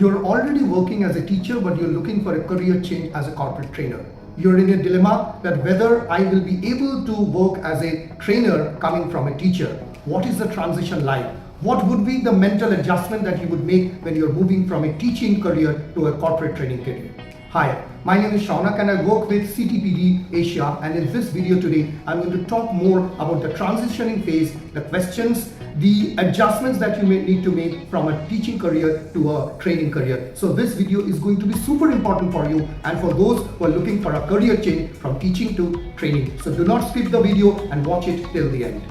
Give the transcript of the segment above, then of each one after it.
You're already working as a teacher, but you're looking for a career change as a corporate trainer. You're in a dilemma that whether I will be able to work as a trainer coming from a teacher. What is the transition like? What would be the mental adjustment that you would make when you're moving from a teaching career to a corporate training career? Hi, my name is Shaunak and I work with CTPD Asia, and in this video today I'm going to talk more about the transitioning phase, the questions, the adjustments that you may need to make from a teaching career to a training career. So this video is going to be super important for you and for those who are looking for a career change from teaching to training. So do not skip the video and watch it till the end.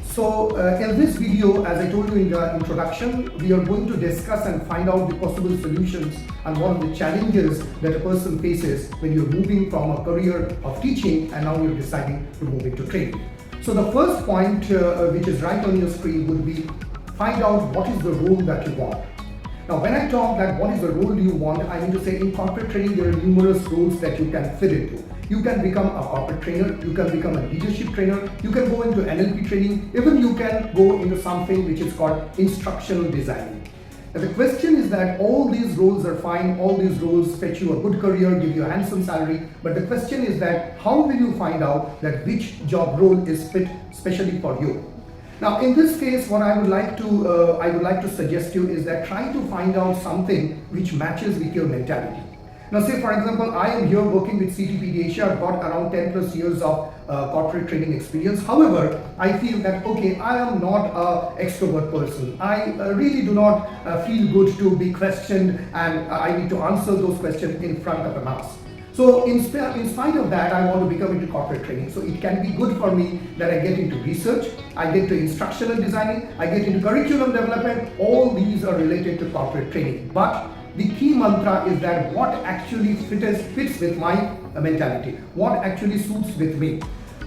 So in this video, as I told you in the introduction, we are going to discuss and find out the possible solutions and what are the challenges that a person faces when you're moving from a career of teaching and now you're deciding to move into training. So the first point which is right on your screen would be find out what is the role that you want. Now when I talk that what is the role you want, I mean to say in corporate training there are numerous roles that you can fit into. You can become a corporate trainer, you can become a leadership trainer, you can go into NLP training, even you can go into something which is called instructional designing. Now the question is that all these roles are fine, all these roles fetch you a good career, give you a handsome salary, but the question is that how will you find out that which job role is fit specially for you? Now in this case, what I would like to suggest you is that try to find out something which matches with your mentality. Now say for example, I am here working with CTPD Asia. I've got around 10 plus years of corporate training experience. However, I feel that okay, I am not an extrovert person. I really do not feel good to be questioned and I need to answer those questions in front of a mass. So in spite of that, I want to become into corporate training. So it can be good for me that I get into research, I get into instructional designing, I get into curriculum development. All these are related to corporate training. But the key mantra is that what actually fits with my mentality, what actually suits with me.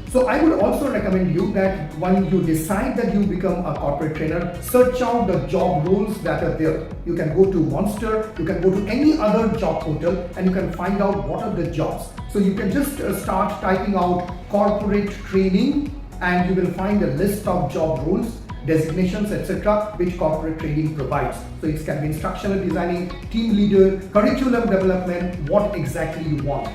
So I would also recommend you that when you decide that you become a corporate trainer, search out the job roles that are there. You can go to Monster, you can go to any other job portal and you can find out what are the jobs. So you can just start typing out corporate training and you will find a list of job roles, designations, etc., which corporate training provides. So it can be instructional designing, team leader, curriculum development, what exactly you want.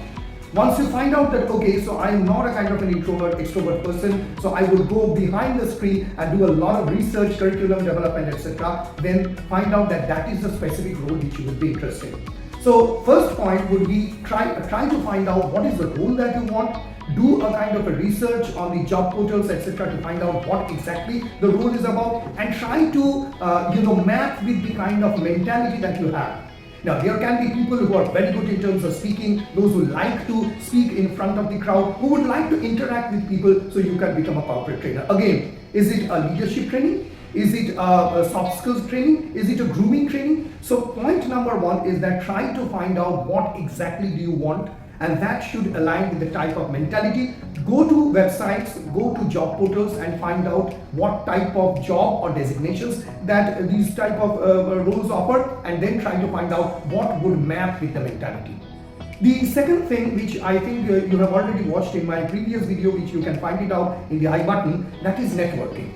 Once you find out that okay, so I am not a kind of an introvert, extrovert person, so I will go behind the screen and do a lot of research, curriculum development, etc., then find out that that is the specific role which you would be interested in. So first point would be try to find out what is the role that you want. Do a kind of a research on the job portals, etc., to find out what exactly the role is about and try to map with the kind of mentality that you have. Now there can be people who are very good in terms of speaking, those who like to speak in front of the crowd, who would like to interact with people, so you can become a corporate trainer. Again, is it a leadership training? Is it a soft skills training? Is it a grooming training? So point number one is that try to find out what exactly do you want, and that should align with the type of mentality. Go to websites, go to job portals and find out what type of job or designations that these type of roles offer, and then try to find out what would map with the mentality. The second thing which I think you have already watched in my previous video, which you can find it out in the I button, that is networking.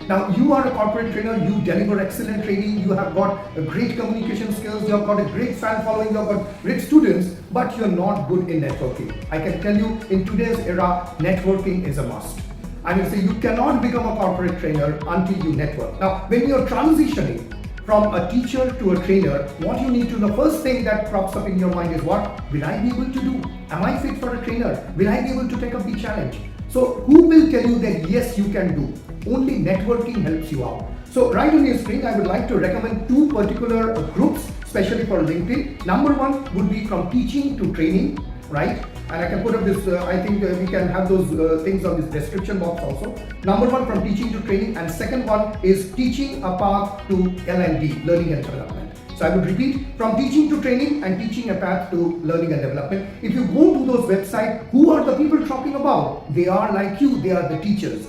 Now you are a corporate trainer, you deliver excellent training, you have got a great communication skills, you have got a great fan following, you have got great students, but you're not good in networking. I can tell you in today's era, networking is a must. I will say you cannot become a corporate trainer until you network. Now when you're transitioning from a teacher to a trainer, what you need to know, first thing that crops up in your mind is what will I be able to do? Am I fit for a trainer? Will I be able to take up the challenge? So who will tell you that yes, you can do? Only networking helps you out. So right on your screen, I would like to recommend two particular groups, especially for LinkedIn. Number one would be from teaching to training, right? And I can put up this, I think we can have those things on this description box also. Number one from teaching to training, and second one is teaching a path to L&D, learning and development. So I would repeat, from teaching to training and teaching a path to learning and development. If you go to those websites, who are the people talking about? They are like you, they are the teachers.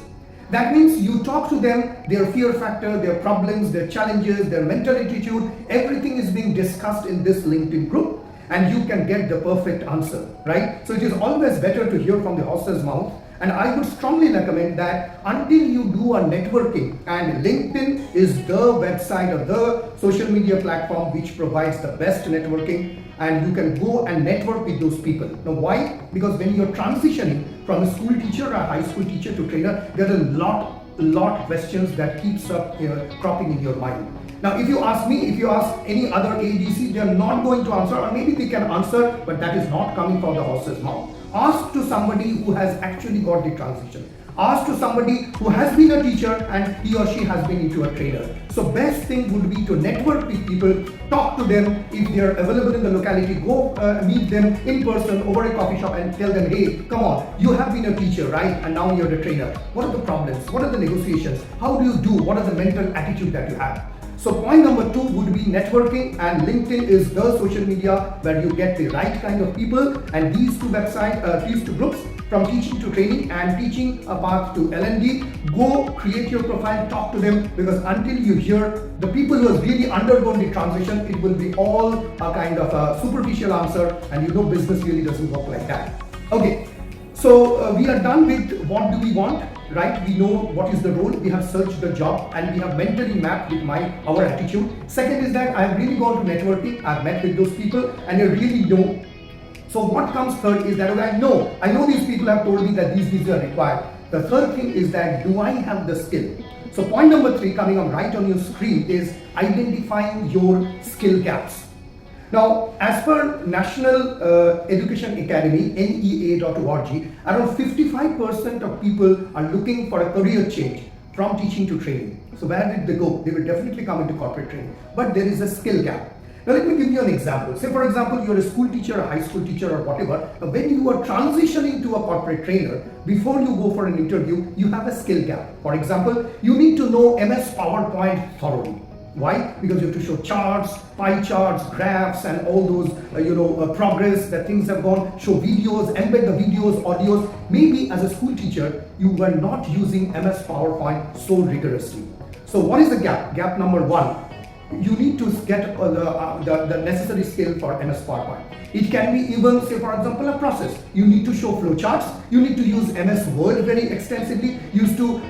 That means you talk to them, their fear factor, their problems, their challenges, their mental attitude, everything is being discussed in this LinkedIn group, and you can get the perfect answer, right? So it is always better to hear from the horse's mouth And I would strongly recommend that until you do a networking, and LinkedIn is the website or the social media platform which provides the best networking, and you can go and network with those people. Now why? Because when you're transitioning from a school teacher or a high school teacher to trainer, there are a lot of questions that keeps up cropping in your mind. Now if you ask me, if you ask any other ADC, they are not going to answer, or maybe they can answer, but that is not coming from the horse's mouth. Ask to somebody who has actually got the transition. Ask to somebody who has been a teacher and he or she has been into a trainer. So best thing would be to network with people, talk to them. If they are available in the locality, go meet them in person over a coffee shop and tell them, hey, come on, you have been a teacher, right? And now you're a trainer. What are the problems? What are the negotiations? How do you do? What is the mental attitude that you have? So point number 2 would be networking, and LinkedIn is the social media where you get the right kind of people, and these two websites, these two groups, from teaching to training and teaching a path to L&D, go create your profile, talk to them, because until you hear the people who have really undergone the transition, it will be all a kind of a superficial answer, and you know business really doesn't work like that. Okay, so we are done with what do we want. Right, we know what is the role, we have searched the job, and we have mentally mapped with our attitude. Second is that I have really gone to networking, I've met with those people, and I really know. So what comes third is that I know these people have told me that these are required. The third thing is that do I have the skill? So point number 3 coming up right on your screen is identifying your skill gaps. Now, as per National Education Academy, NEA.org, around 55% of people are looking for a career change from teaching to training. So where did they go? They will definitely come into corporate training, but there is a skill gap. Now let me give you an example. Say for example, you're a school teacher, a high school teacher or whatever. When you are transitioning to a corporate trainer, before you go for an interview, you have a skill gap. For example, you need to know MS PowerPoint thoroughly. Why? Because you have to show charts, pie charts, graphs, and all those progress that things have gone. Show videos, embed the videos, audios. Maybe as a school teacher, you were not using MS PowerPoint so rigorously. So what is the gap? Gap number 1. You need to get the necessary skill for MS PowerPoint. It can be even, say for example, a process. You need to show flowcharts. You need to use MS Word very extensively. Used to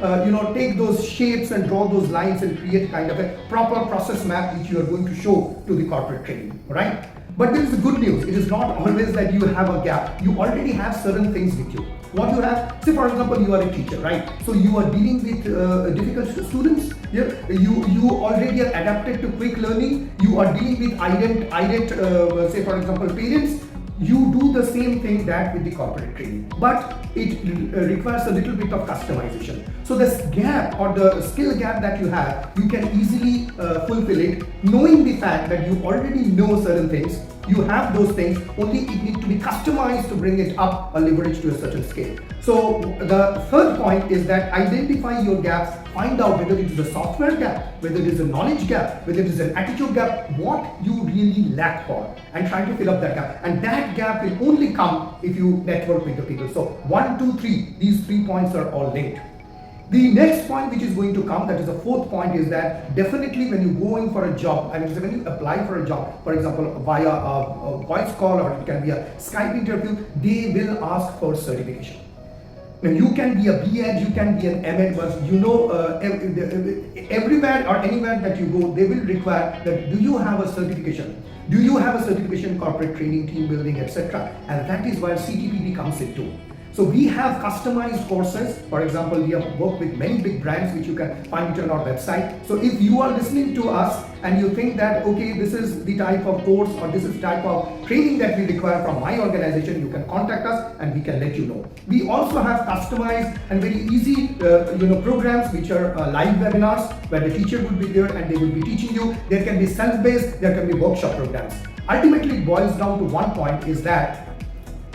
take those shapes and draw those lines and create kind of a proper process map which you are going to show to the corporate training, right? But there is the good news. It is not always that you have a gap. You already have certain things with you. What you have, say for example, you are a teacher, right? So you are dealing with difficult students. Yeah? You already are adapted to quick learning. You are dealing with irate, say for example, parents. You do the same thing that with the corporate training, but it requires a little bit of customization. So this gap or the skill gap that you have, you can easily fulfill it, knowing the fact that you already know certain things. You have those things, only it needs to be customized to bring it up or leverage to a certain scale. So the third point is that identify your gaps, find out whether it is a software gap, whether it is a knowledge gap, whether it is an attitude gap, what you really lack for, and try to fill up that gap. And that gap will only come if you network with the people. So 1, 2, 3, these 3 points are all linked. The next point which is going to come, that is the fourth point, is that definitely when you go in for a job, and when you apply for a job, for example via a voice call or it can be a Skype interview, they will ask for certification. Now you can be a B.Ed, you can be an M.Ed, but everywhere or anywhere that you go, they will require that do you have a certification? Do you have a certification in corporate training, team building, etc.? And that is where CTPD comes into. So we have customized courses. For example, we have worked with many big brands which you can find it on our website. So if you are listening to us and you think that, okay, this is the type of course or this is the type of training that we require from my organization, you can contact us and we can let you know. We also have customized and very easy programs which are live webinars where the teacher will be there and they will be teaching you. There can be self-based, there can be workshop programs. Ultimately, it boils down to one point, is that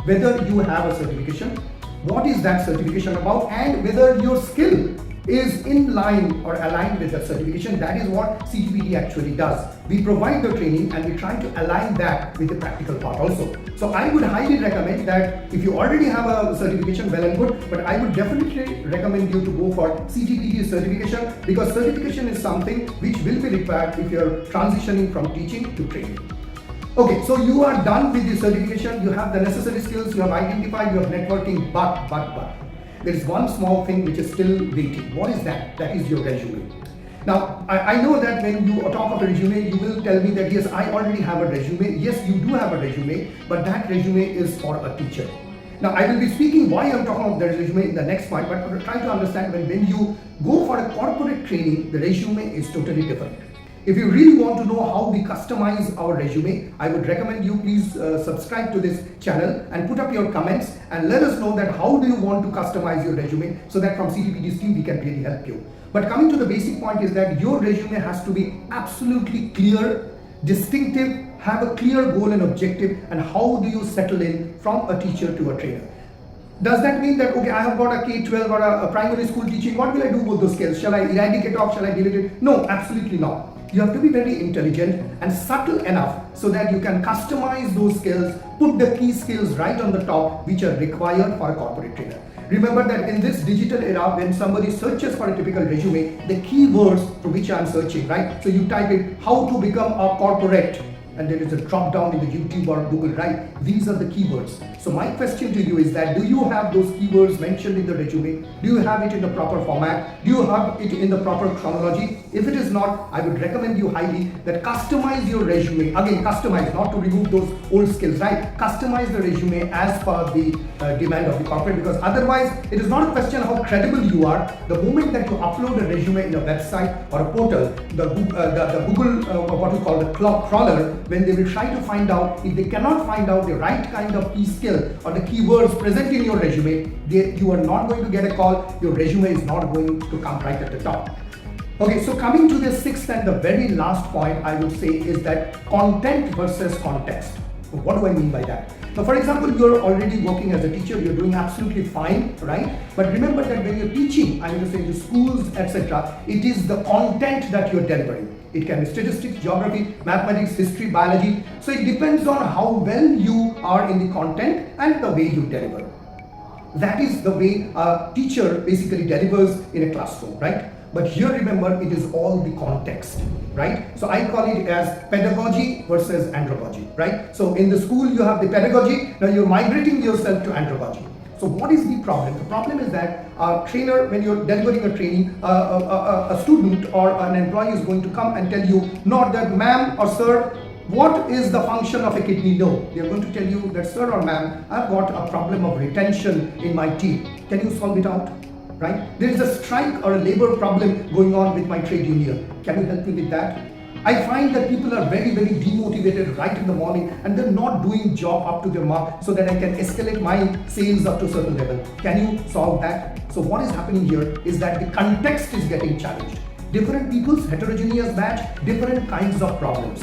whether you have a certification, what is that certification about, and whether your skill is in line or aligned with the certification. That is what CTPD actually does. We provide the training and we try to align that with the practical part also. So I would highly recommend that if you already have a certification, well and good, but I would definitely recommend you to go for CTPD certification, because certification is something which will be required if you are transitioning from teaching to training. Okay, so you are done with the certification, you have the necessary skills, you have identified, you have networking, but. there is one small thing which is still waiting. What is that? That is your resume. Now, I know that when you talk of a resume, you will tell me that yes, I already have a resume. Yes, you do have a resume, but that resume is for a teacher. Now, I will be speaking why I'm talking about the resume in the next point, but try to understand when you go for a corporate training, the resume is totally different. If you really want to know how we customize our resume, I would recommend you please subscribe to this channel and put up your comments and let us know that how do you want to customize your resume, so that from CTPT's team we can really help you. But coming to the basic point is that your resume has to be absolutely clear, distinctive, have a clear goal and objective, and how do you settle in from a teacher to a trainer. Does that mean that, okay, I have got a K-12 or a primary school teaching, what will I do with those skills? Shall I eradicate off, shall I delete it? No, absolutely not. You have to be very intelligent and subtle enough so that you can customize those skills, put the key skills right on the top which are required for a corporate trainer. Remember that in this digital era, when somebody searches for a typical resume, the keywords for which I'm searching, right? So you type in how to become a corporate, and there is a drop down in the YouTube or Google, right? These are the keywords. So my question to you is that, do you have those keywords mentioned in the resume? Do you have it in the proper format? Do you have it in the proper chronology? If it is not, I would recommend you highly that customize your resume. Again, customize, not to remove those old skills, right? Customize the resume as per the demand of the corporate, because otherwise it is not a question of how credible you are. The moment that you upload a resume in a website or a portal, the Google, what we call the crawler, when they will try to find out, if they cannot find out the right kind of key skill or the keywords present in your resume, you are not going to get a call. Your resume is not going to come right at the top. Okay, so coming to the sixth and the very last point, I would say is that content versus context. What do I mean by that? Now, for example, you're already working as a teacher, you're doing absolutely fine, right? But remember that when you're teaching, I mean to say to schools, etc., it is the content that you're delivering. It can be statistics, geography, mathematics, history, biology. So it depends on how well you are in the content and the way you deliver. That is the way a teacher basically delivers in a classroom, right? But here, remember, it is all the context, right? So I call it as pedagogy versus andragogy, right? So in the school, you have the pedagogy. Now you're migrating yourself to andragogy. So what is the problem? The problem is that a trainer, when you're delivering a training, a student or an employee is going to come and tell you, not that ma'am or sir, what is the function of a kidney? No, they're going to tell you that sir or ma'am, I've got a problem of retention in my teeth. Can you solve it out? Right? There is a strike or a labor problem going on with my trade union. Can you help me with that? I find that people are very, very demotivated right in the morning and they're not doing job up to their mark so that I can escalate my sales up to a certain level. Can you solve that? So what is happening here is that the context is getting challenged. Different people's heterogeneous batch, different kinds of problems.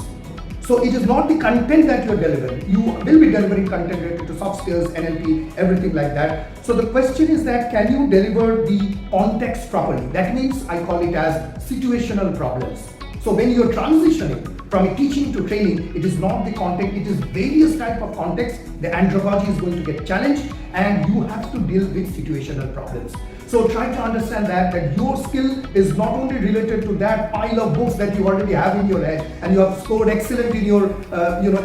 So it is not the content that you are delivering. You will be delivering content related to soft skills, NLP, everything like that. So the question is that, can you deliver the context properly? That means I call it as situational problems. So when you are transitioning from a teaching to training, it is not the content, it is various type of context. The andragogy is going to get challenged and you have to deal with situational problems. So try to understand that your skill is not only related to that pile of books that you already have in your head and you have scored excellent in your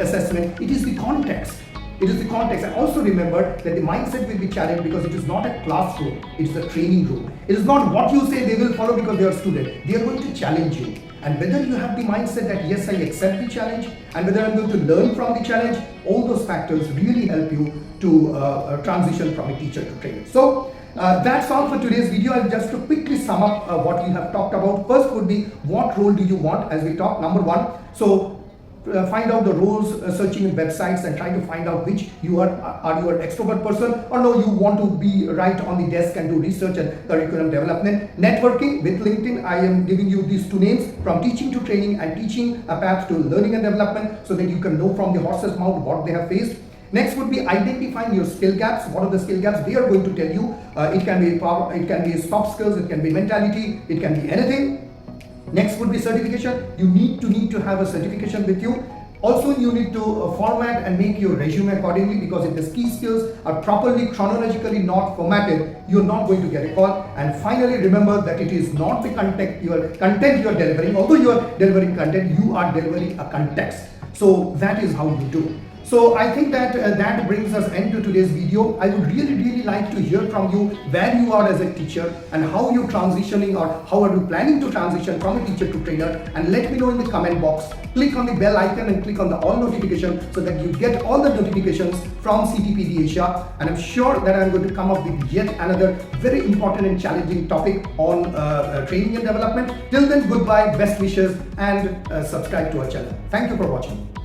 assessment. It is the context. It is the context. And also remember that the mindset will be challenged because it is not a classroom, it is a training room. It is not what you say they will follow because they are students. They are going to challenge you. And whether you have the mindset that yes, I accept the challenge and whether I'm going to learn from the challenge, all those factors really help you to transition from a teacher to trainer. So that's all for today's video. I'll just to quickly sum up what we have talked about. First would be, what role do you want as we talk? Number one, so find out the roles, searching in websites and try to find out which you are you an extrovert person or no, you want to be right on the desk and do research and curriculum development. Networking with LinkedIn, I am giving you these two names, from teaching to training and teaching a path to learning and development, so that you can know from the horse's mouth what they have faced. Next would be identifying your skill gaps. What are the skill gaps? They are going to tell you. It can be soft skills, it can be mentality, it can be anything. Next would be certification. You need to have a certification with you. Also, you need to format and make your resume accordingly, because if the key skills are properly chronologically not formatted, you're not going to get a call. And finally, remember that it is not the content you are delivering. Although you are delivering content, you are delivering a context. So that is how you do. So I think that that brings us end to today's video. I would really like to hear from you where you are as a teacher and how you're transitioning, or how are you planning to transition from a teacher to trainer, and let me know in the comment box. Click on the bell icon and click on the all notification so that you get all the notifications from CTPD Asia, and I'm sure that I'm going to come up with yet another very important and challenging topic on training and development. Till then, goodbye, best wishes, and subscribe to our channel. Thank you for watching.